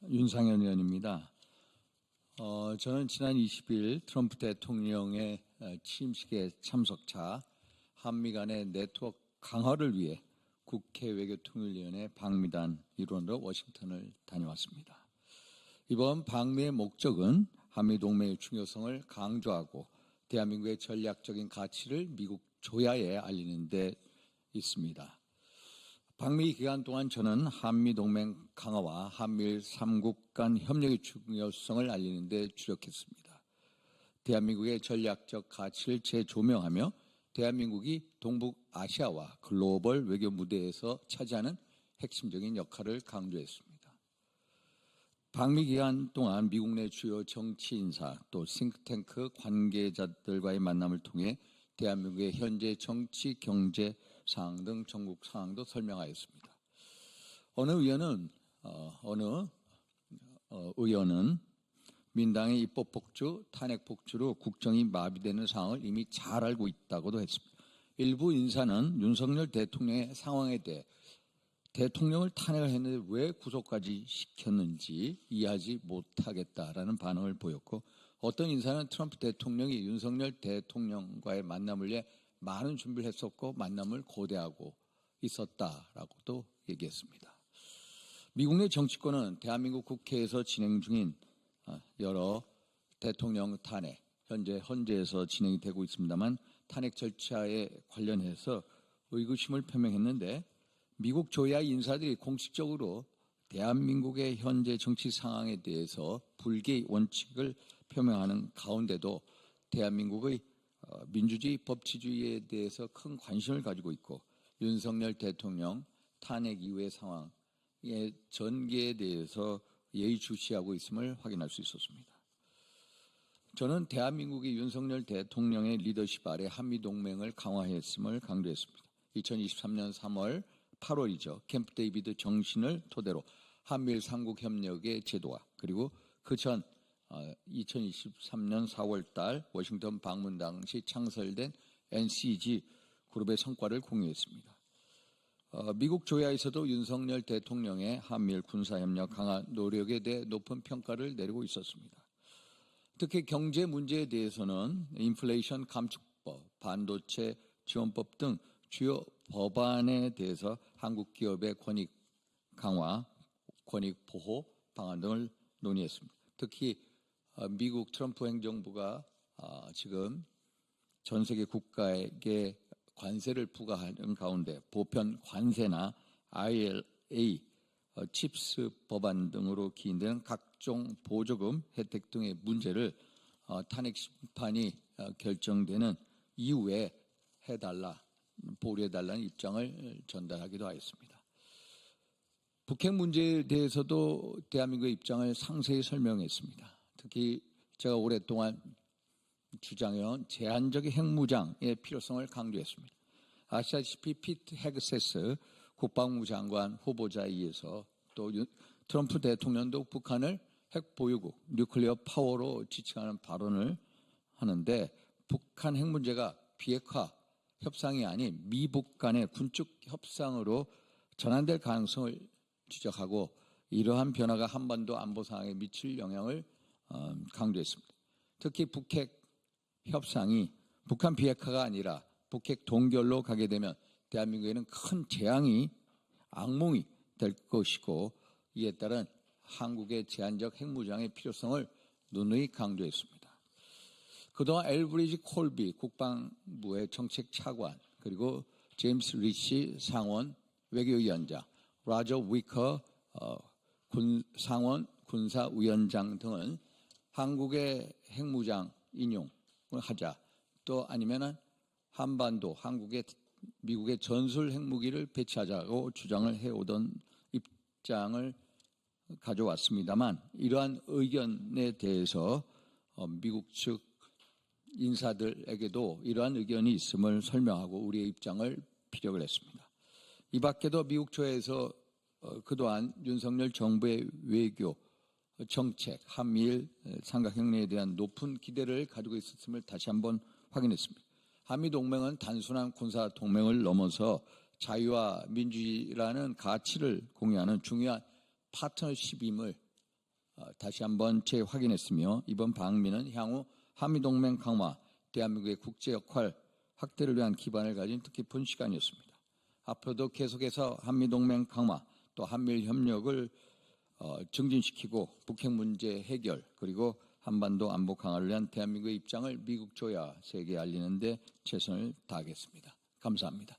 윤상현 의원입니다. 저는 지난 20일 트럼프 대통령의 취임식에 참석차 한미 간의 네트워크 강화를 위해 국회 외교통일위원회 방미단 일원으로 워싱턴을 다녀왔습니다. 이번 방미의 목적은 한미 동맹의 중요성을 강조하고 대한민국의 전략적인 가치를 미국 조야에 알리는 데 있습니다. 방미 기간 동안 저는 한미동맹 강화와 한미일 3국 간 협력의 중요성을 알리는 데 주력했습니다. 대한민국의 전략적 가치를 재조명하며 대한민국이 동북아시아와 글로벌 외교 무대에서 차지하는 핵심적인 역할을 강조했습니다. 방미 기간 동안 미국 내 주요 정치 인사 또 싱크탱크 관계자들과의 만남을 통해 대한민국의 현재 정치, 경제 상황 등 전국 상황도 설명하였습니다. 어느 의원은 민당의 입법 폭주, 탄핵 폭주로 국정이 마비되는 상황을 이미 잘 알고 있다고도 했습니다. 일부 인사는 윤석열 대통령의 상황에 대해 대통령을 탄핵을 했는데 왜 구속까지 시켰는지 이해하지 못하겠다라는 반응을 보였고, 어떤 인사는 트럼프 대통령이 윤석열 대통령과의 만남을 위해 많은 준비를 했었고 만남을 고대하고 있었다라고도 얘기했습니다. 미국 내 정치권은 대한민국 국회에서 진행 중인 여러 대통령 탄핵, 현재 헌재에서 진행이 되고 있습니다만 탄핵 절차에 관련해서 의구심을 표명했는데, 미국 조야 인사들이 공식적으로 대한민국의 현재 정치 상황에 대해서 불개의 원칙을 표명하는 가운데도 대한민국의 민주주의, 법치주의에 대해서 큰 관심을 가지고 있고 윤석열 대통령 탄핵 이후의 상황의 전개에 대해서 예의주시하고 있음을 확인할 수 있었습니다. 저는 대한민국이 윤석열 대통령의 리더십 아래 한미동맹을 강화했음을 강조했습니다. 2023년 3월 8월이죠. 캠프 데이비드 정신을 토대로 한미일 3국 협력의 제도화, 그리고 그 전 2023년 4월 달 워싱턴 방문 당시 창설된 NCG 그룹의 성과를 공유했습니다. 미국 조야에서도 윤석열 대통령의 한미일 군사협력 강화 노력에 대해 높은 평가를 내리고 있었습니다. 특히 경제 문제에 대해서는 인플레이션 감축법, 반도체 지원법 등 주요 법안에 대해서 한국 기업의 권익 강화, 권익 보호 방안 등을 논의했습니다. 특히 미국 트럼프 행정부가 지금 전 세계 국가에게 관세를 부과하는 가운데 보편 관세나 ILA, 칩스 법안 등으로 기인되는 각종 보조금 혜택 등의 문제를 탄핵 심판이 결정되는 이후에 보류해달라는 입장을 전달하기도 하였습니다. 북핵 문제에 대해서도 대한민국의 입장을 상세히 설명했습니다. 특히 제가 오랫동안 주장해온 제한적인 핵무장의 필요성을 강조했습니다. 아시다시피 피트 헤그세스 국방부 장관 후보자에 의해서 또 트럼프 대통령도 북한을 핵보유국, 뉴클리어 파워로 지칭하는 발언을 하는데, 북한 핵 문제가 비핵화 협상이 아닌 미북 간의 군축 협상으로 전환될 가능성을 지적하고 이러한 변화가 한반도 안보 상황에 미칠 영향을 강조했습니다. 특히 북핵 협상이 북한 비핵화가 아니라 북핵 동결로 가게 되면 대한민국에는 큰 재앙이, 악몽이 될 것이고, 이에 따른 한국의 제한적 핵무장의 필요성을 누누이 강조했습니다. 그동안 엘브리지 콜비 국방부의 정책 차관, 그리고 제임스 리시 상원 외교위원장, 라저 위커 상원 군사위원장 등은 한국의 핵무장 인용을 하자, 또 아니면은 한반도 미국의 전술 핵무기를 배치하자고 주장을 해오던 입장을 가져왔습니다만, 이러한 의견에 대해서 미국 측 인사들에게도 이러한 의견이 있음을 설명하고 우리의 입장을 피력을 했습니다. 이 밖에도 미국 조야에서 그동안 윤석열 정부의 외교 정책, 한미일 삼각협력에 대한 높은 기대를 가지고 있었음을 다시 한번 확인했습니다. 한미동맹은 단순한 군사동맹을 넘어서 자유와 민주주의라는 가치를 공유하는 중요한 파트너십임을 다시 한번 재확인했으며 이번 방미는 향후 한미동맹 강화, 대한민국의 국제 역할 확대를 위한 기반을 가진 뜻깊은 시간이었습니다. 앞으로도 계속해서 한미동맹 강화 또 한미일 협력을 증진시키고 북핵 문제 해결 그리고 한반도 안보 강화를 위한 대한민국의 입장을 미국 조야 세계에 알리는 데 최선을 다하겠습니다. 감사합니다.